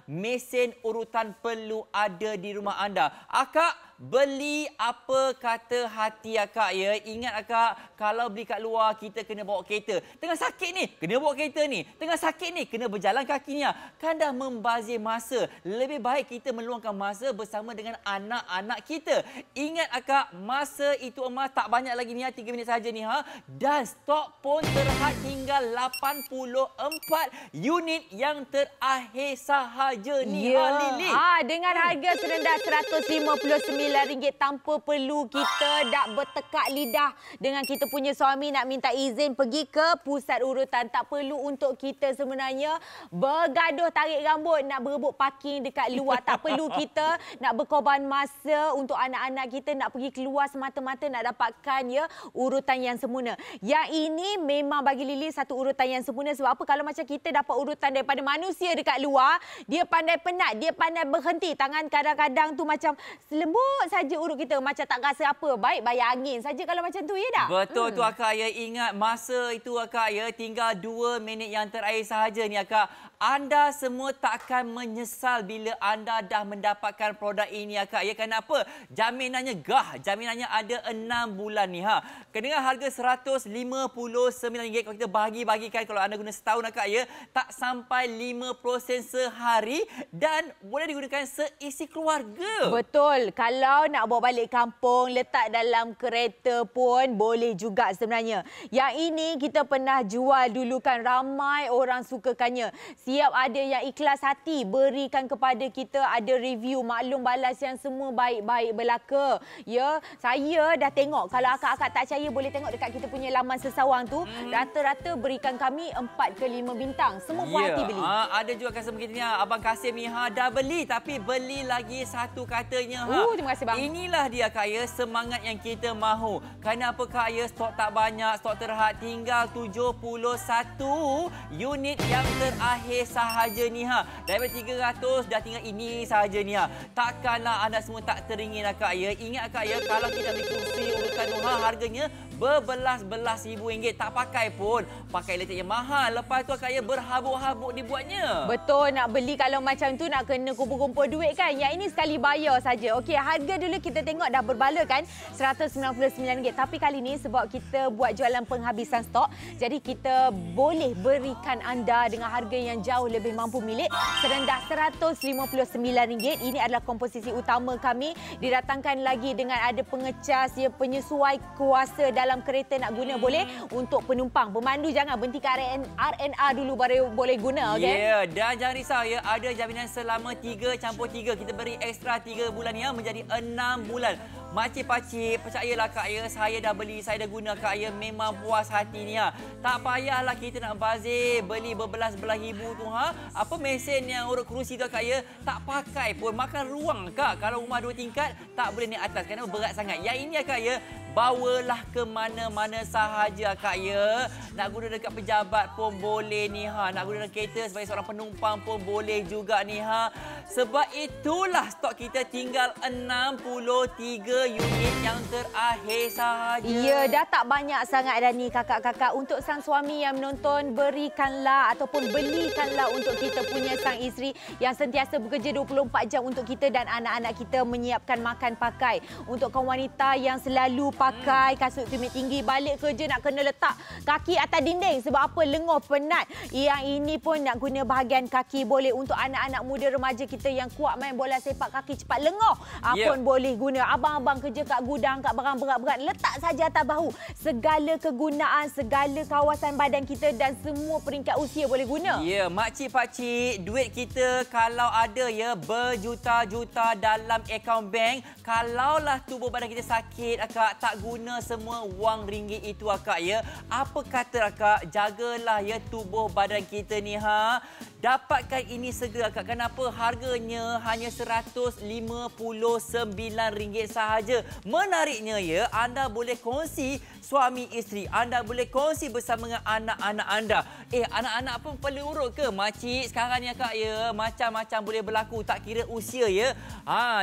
mesin urutan perlu ada di rumah anda. Akak beli apa kata hati akak ya. Ingat akak, kalau beli kat luar kita kena bawa kereta. Tengah sakit ni, kena bawa kereta ni. Tengah sakit ni, kena berjalan kaki ni. Kan dah membazir masa. Lebih baik kita meluangkan masa bersama dengan anak-anak kita. Ingat akak, masa itu emas, tak banyak lagi ni 3 minit saja ni Dan stok pun terhad tinggal 84 unit yang terakhir sahaja ni Lily. Dengan harga serendah RM159 tanpa perlu kita dak bertekak lidah dengan kita punya suami nak minta izin pergi ke pusat urutan. Tak perlu untuk kita sebenarnya bergaduh tarik rambut nak berebut parking dekat luar. Tak perlu kita nak berkorban masa untuk anak-anak kita nak pergi keluar semata-mata nak dapatkan ya urutan yang sempurna. Yang ini memang bagi Lily satu urutan yang sempurna. Sebab apa? Kalau macam kita dapat urutan daripada manusia dekat luar, dia pandai penat, dia pandai berhenti. Tangan kadang-kadang tu macam lembut saja urut kita, macam tak rasa apa. Baik bayar angin saja kalau macam tu ya dah. Betul tu akak ya. Ingat masa itu akak ya, tinggal 2 minit yang terakhir sahaja ni akak. Anda semua takkan menyesal bila anda dah mendapatkan produk ini akak. Ya, kenapa? Jaminannya jaminannya ada 6 bulan ni ha. Dengan harga RM159 kalau kita bagikan kalau anda guna setahun akak ya, tak sampai 5% sehari dan boleh digunakan seisi keluarga. Betul. Kalau nak bawa balik kampung, letak dalam kereta pun boleh juga sebenarnya. Yang ini kita pernah jual dulu kan, ramai orang sukakannya. Siap ada yang ikhlas hati berikan kepada kita, ada review, maklum balas yang semua baik-baik belaka. Ya, saya dah tengok. Kalau akak-akak tak percaya boleh tengok dekat kita punya laman Sesawang tu. Rata-rata berikan kami 4 ke 5 bintang. Semua puas hati beli. Ada juga customer kita ni, Abang Kasim ni dah beli tapi beli lagi satu katanya. Terima kasih bang. Inilah dia kak ya, semangat yang kita mahu. Kenapa kak ya, stok tak banyak, stok terhad, tinggal 71 unit yang terakhir sahaja ni ha. Daripada 300 dah tinggal ini sahaja ni ha. Takkanlah anda semua tak teringin kak ya. Ingat kak ya, kalau kita ambil kursi urutan harganya berbelas-belas RM1,000 tak pakai pun. Pakai elektrik yang mahal. Lepas tu kak ya, berhabuk-habuk dibuatnya. Betul, nak beli kalau macam tu nak kena kumpul-kumpul duit kan. Yang ini sekali bayar saja. Okey, harga dulu kita tengok dah berbala kan, RM199. Tapi kali ni sebab kita buat jualan penghabisan stok, jadi kita boleh berikan anda dengan harga yang jauh lebih mampu milik, serendah RM159. Ini adalah komposisi utama kami. Didatangkan lagi dengan ada pengecas, ya, penyesuai kuasa dalam kereta nak guna boleh untuk penumpang. Pemandu jangan berhenti ke RNR dulu baru boleh guna. Okay? Ya, dan jangan risau ya, ada jaminan selama 3+3. Kita beri ekstra 3 bulan ya, menjadi 6 bulan. Makcik-pakcik, percayalah kak ya, saya dah beli, saya dah guna kak ya, memang puas hati ni ha. Tak payahlah kita nak bazir beli berbelas-belas ribu tu ha. Apa mesin yang urut kerusi tu kak ya, tak pakai pun, makan ruang kak. Kalau rumah 2 tingkat tak boleh naik atas kerana berat sangat. Yang ini kak ya, bawalah ke mana-mana sahaja kak ya. Nak guna dekat pejabat pun boleh ni ha. Nak guna dalam kereta sebagai seorang penumpang pun boleh juga ni ha. Sebab itulah stok kita tinggal 63 unit yang terakhir sahaja. Ya, dah tak banyak sangat dah ni kakak-kakak. Untuk sang suami yang menonton, berikanlah ataupun belikanlah untuk kita punya sang isteri yang sentiasa bekerja 24 jam untuk kita dan anak-anak kita menyiapkan makan pakai. Untuk kaum wanita yang selalu pakai kasut tumit tinggi, balik kerja nak kena letak kaki atas dinding sebab apa? Lenguh, penat. Yang ini pun nak guna bahagian kaki boleh. Untuk anak-anak muda remaja kita yang kuat main bola sepak kaki cepat lenguh, pun boleh guna. Abang-abang kerja kat gudang, kat barang berat-berat, letak saja atas bahu. Segala kegunaan, segala kawasan badan kita dan semua peringkat usia boleh guna. Ya, makcik-pakcik, duit kita kalau ada ya berjuta-juta dalam akaun bank, kalaulah tubuh badan kita sakit, akak tak guna semua wang ringgit itu akak ya. Apa kata akak, jagalah ya tubuh badan kita ni ha. Dapatkan ini segera akak. Kenapa? Harganya hanya RM159 sahaja. Menariknya ya, anda boleh kongsi suami isteri, anda boleh kongsi bersama dengan anak-anak anda. Anak-anak pun perlu urut ke makcik sekarang ni akak ya? Macam-macam boleh berlaku, tak kira usia ya.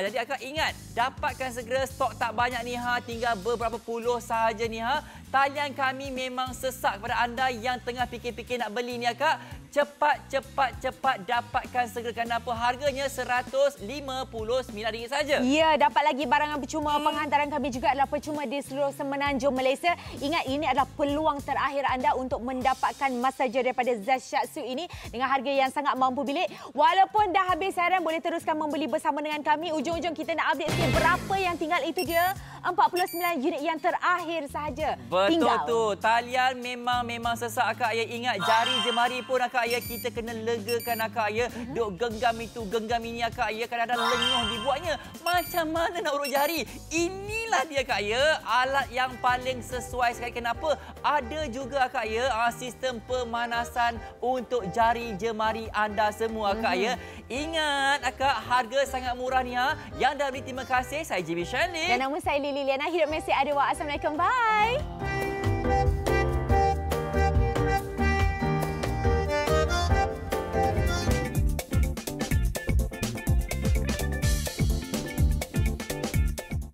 Jadi akak ingat, dapatkan segera, stok tak banyak ni ha, tinggal beberapa puluh sahaja ni ha. Talian kami memang sesak kepada anda yang tengah fikir-fikir nak beli ni akak. Cepat dapatkan segera. Kenapa? Harganya RM159 saja. Ya, dapat lagi barangan percuma. Penghantaran kami juga adalah percuma di seluruh semenanjung Malaysia. Ingat, ini adalah peluang terakhir anda untuk mendapatkan masaja daripada Zashiatsu ini dengan harga yang sangat mampu bilik. Walaupun dah habis siaran, boleh teruskan membeli bersama dengan kami. Ujung-ujung kita nak update sikit berapa yang tinggal. Itu dia 49 unit yang terakhir sahaja. Betul tu. Talian memang sesak akak ya. Ingat, jari jemari pun akak ya, kita kena legakan akak ya. Duk genggam itu, genggam ini akak ya. Kadang-kadang lenguh dibuatnya. Macam mana nak urut jari? Inilah dia akak ya, alat yang paling sesuai sekali. Kenapa? Ada juga akak ya sistem pemanasan untuk jari jemari anda semua akak ya. Ingat akak, harga sangat murah ni ha. Yang dah beri, terima kasih. Saya JB Shalin. Dan nama saya Liliana. Hidup Messi ada. Assalamualaikum. Bye.